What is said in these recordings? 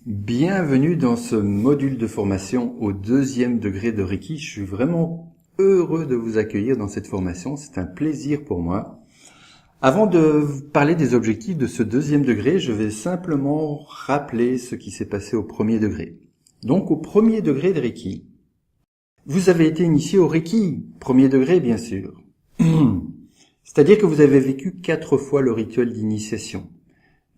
Bienvenue dans ce module de formation au 2e degré de Reiki. Je suis vraiment heureux de vous accueillir dans cette formation. C'est un plaisir pour moi. Avant de parler des objectifs de ce 2e degré, je vais simplement rappeler ce qui s'est passé au 1er degré. Donc au 1er degré de Reiki, vous avez été initié au Reiki, 1er degré bien sûr. C'est-à-dire que vous avez vécu 4 fois le rituel d'initiation,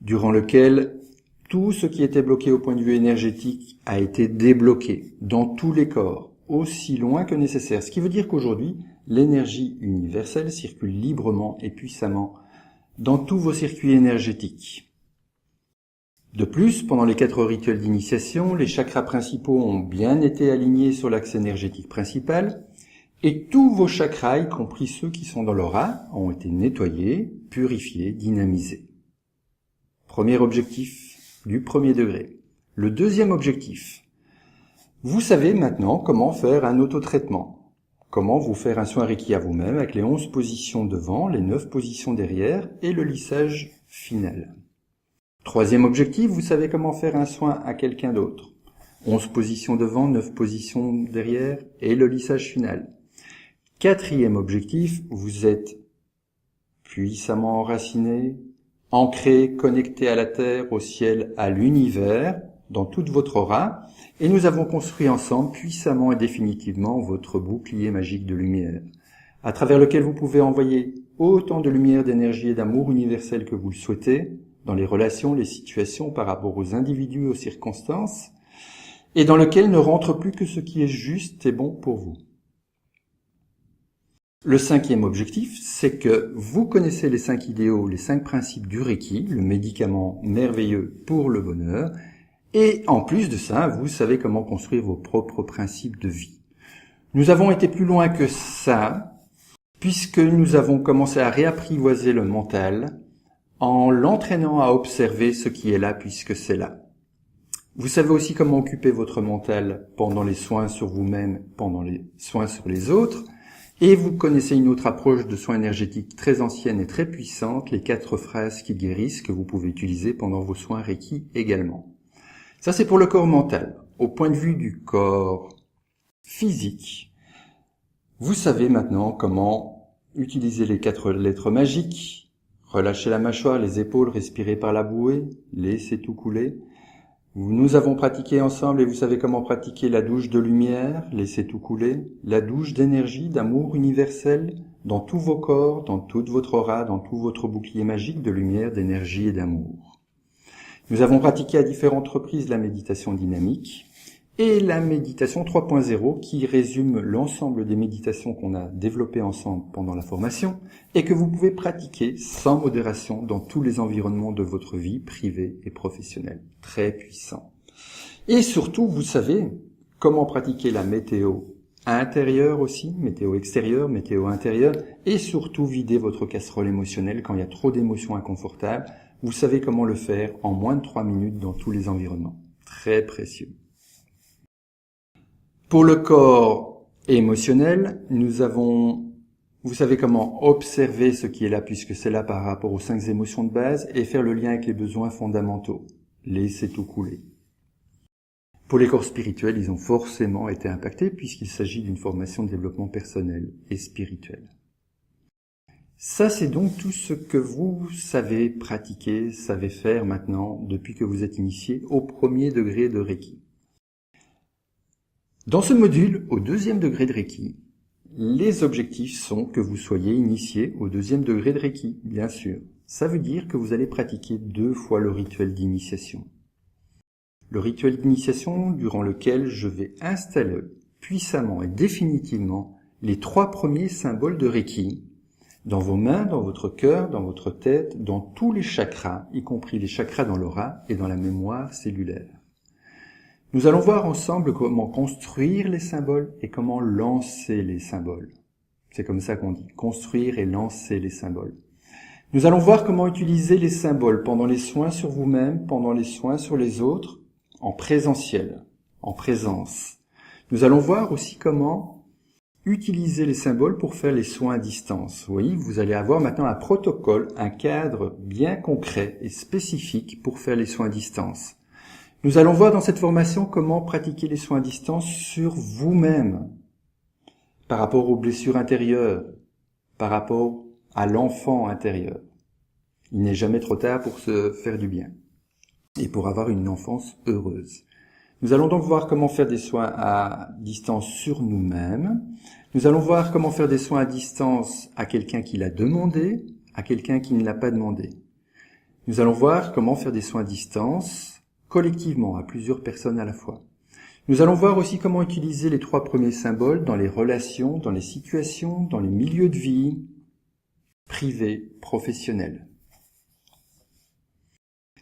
durant lequel tout ce qui était bloqué au point de vue énergétique a été débloqué dans tous les corps, aussi loin que nécessaire. Ce qui veut dire qu'aujourd'hui, l'énergie universelle circule librement et puissamment dans tous vos circuits énergétiques. De plus, pendant les 4 rituels d'initiation, les chakras principaux ont bien été alignés sur l'axe énergétique principal et tous vos chakras, y compris ceux qui sont dans l'aura, ont été nettoyés, purifiés, dynamisés. Premier objectif du 1er degré. Le 2e objectif. Vous savez maintenant comment faire un autotraitement. Comment vous faire un soin Reiki à vous-même avec les 11 positions devant, les 9 positions derrière et le lissage final. 3e objectif, vous savez comment faire un soin à quelqu'un d'autre. 11 positions devant, 9 positions derrière et le lissage final. 4e objectif, vous êtes puissamment enraciné, ancré, connecté à la Terre, au ciel, à l'univers, dans toute votre aura, et nous avons construit ensemble, puissamment et définitivement, votre bouclier magique de lumière, à travers lequel vous pouvez envoyer autant de lumière, d'énergie et d'amour universel que vous le souhaitez, dans les relations, les situations, par rapport aux individus, aux circonstances, et dans lequel ne rentre plus que ce qui est juste et bon pour vous. Le 5e objectif, c'est que vous connaissez les 5 idéaux, les 5 principes du Reiki, le médicament merveilleux pour le bonheur, et en plus de ça, vous savez comment construire vos propres principes de vie. Nous avons été plus loin que ça, puisque nous avons commencé à réapprivoiser le mental en l'entraînant à observer ce qui est là puisque c'est là. Vous savez aussi comment occuper votre mental pendant les soins sur vous-même, pendant les soins sur les autres, et vous connaissez une autre approche de soins énergétiques très ancienne et très puissante, les 4 phrases qui guérissent que vous pouvez utiliser pendant vos soins Reiki également. Ça, c'est pour le corps mental. Au point de vue du corps physique, vous savez maintenant comment utiliser les 4 lettres magiques, relâcher la mâchoire, les épaules, respirer par la bouée, laisser tout couler. Nous avons pratiqué ensemble et vous savez comment pratiquer la douche de lumière, laissez tout couler, la douche d'énergie, d'amour universel dans tous vos corps, dans toute votre aura, dans tout votre bouclier magique de lumière, d'énergie et d'amour. Nous avons pratiqué à différentes reprises la méditation dynamique et la méditation 3.0 qui résume l'ensemble des méditations qu'on a développées ensemble pendant la formation et que vous pouvez pratiquer sans modération dans tous les environnements de votre vie privée et professionnelle. Très puissant. Et surtout, vous savez comment pratiquer la météo intérieure aussi, météo extérieure, météo intérieure, et surtout vider votre casserole émotionnelle quand il y a trop d'émotions inconfortables. Vous savez comment le faire en moins de 3 minutes dans tous les environnements. Très précieux. Pour le corps émotionnel, vous savez comment observer ce qui est là puisque c'est là par rapport aux 5 émotions de base et faire le lien avec les besoins fondamentaux. Laissez tout couler. Pour les corps spirituels, ils ont forcément été impactés puisqu'il s'agit d'une formation de développement personnel et spirituel. Ça, c'est donc tout ce que vous savez pratiquer, savez faire maintenant depuis que vous êtes initié au 1er degré de Reiki. Dans ce module, au 2e degré de Reiki, les objectifs sont que vous soyez initié au 2e degré de Reiki, bien sûr. Ça veut dire que vous allez pratiquer 2 fois le rituel d'initiation. Le rituel d'initiation durant lequel je vais installer puissamment et définitivement les 3 premiers symboles de Reiki dans vos mains, dans votre cœur, dans votre tête, dans tous les chakras, y compris les chakras dans l'aura et dans la mémoire cellulaire. Nous allons voir ensemble comment construire les symboles et comment lancer les symboles. C'est comme ça qu'on dit, construire et lancer les symboles. Nous allons voir comment utiliser les symboles pendant les soins sur vous-même, pendant les soins sur les autres, en présentiel, en présence. Nous allons voir aussi comment utiliser les symboles pour faire les soins à distance. Oui, vous allez avoir maintenant un protocole, un cadre bien concret et spécifique pour faire les soins à distance. Nous allons voir dans cette formation comment pratiquer les soins à distance sur vous-même, par rapport aux blessures intérieures, par rapport à l'enfant intérieur. Il n'est jamais trop tard pour se faire du bien et pour avoir une enfance heureuse. Nous allons donc voir comment faire des soins à distance sur nous-mêmes. Nous allons voir comment faire des soins à distance à quelqu'un qui l'a demandé, à quelqu'un qui ne l'a pas demandé. Nous allons voir comment faire des soins à distance collectivement, à plusieurs personnes à la fois. Nous allons voir aussi comment utiliser les 3 premiers symboles dans les relations, dans les situations, dans les milieux de vie, privés, professionnels.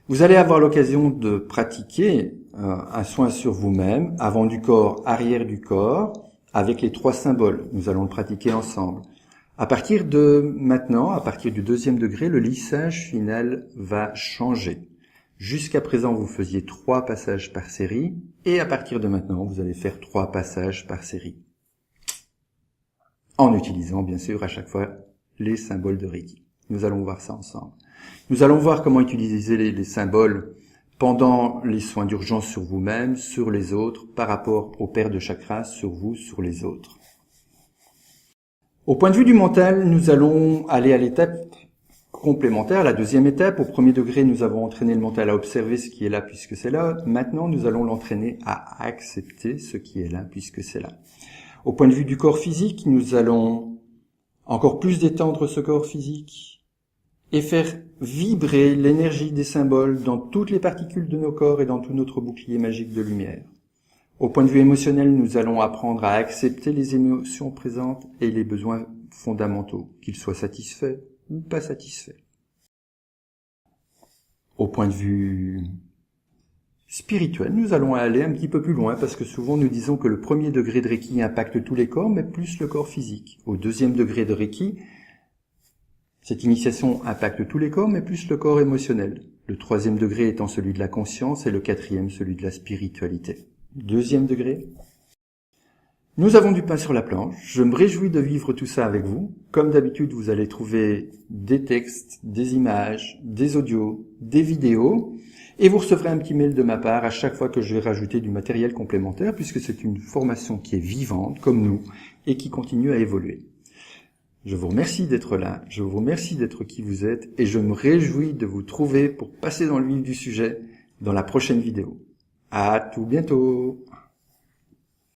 Vous allez avoir l'occasion de pratiquer un soin sur vous-même, avant du corps, arrière du corps, avec les 3 symboles. Nous allons le pratiquer ensemble. À partir de maintenant, à partir du 2e degré, le lissage final va changer. Jusqu'à présent, vous faisiez 3 passages par série, et à partir de maintenant, vous allez faire 3 passages par série. En utilisant, bien sûr, à chaque fois, les symboles de Reiki. Nous allons voir ça ensemble. Nous allons voir comment utiliser les symboles pendant les soins d'urgence sur vous-même, sur les autres, par rapport aux paires de chakras, sur vous, sur les autres. Au point de vue du mental, nous allons aller à l'étape complémentaire, la 2e étape. Au 1er degré, nous avons entraîné le mental à observer ce qui est là puisque c'est là. Maintenant, nous allons l'entraîner à accepter ce qui est là puisque c'est là. Au point de vue du corps physique, nous allons encore plus détendre ce corps physique et faire vibrer l'énergie des symboles dans toutes les particules de nos corps et dans tout notre bouclier magique de lumière. Au point de vue émotionnel, nous allons apprendre à accepter les émotions présentes et les besoins fondamentaux, qu'ils soient satisfaits ou pas satisfaits. Au point de vue spirituel, nous allons aller un petit peu plus loin parce que souvent nous disons que le 1er degré de Reiki impacte tous les corps, mais plus le corps physique. Au 2e degré de Reiki, cette initiation impacte tous les corps, mais plus le corps émotionnel. Le 3e degré étant celui de la conscience et le 4e celui de la spiritualité. 2e degré. Nous avons du pain sur la planche. Je me réjouis de vivre tout ça avec vous. Comme d'habitude, vous allez trouver des textes, des images, des audios, des vidéos. Et vous recevrez un petit mail de ma part à chaque fois que je vais rajouter du matériel complémentaire, puisque c'est une formation qui est vivante, comme nous, et qui continue à évoluer. Je vous remercie d'être là, je vous remercie d'être qui vous êtes, et je me réjouis de vous trouver pour passer dans le vif du sujet dans la prochaine vidéo. À tout bientôt!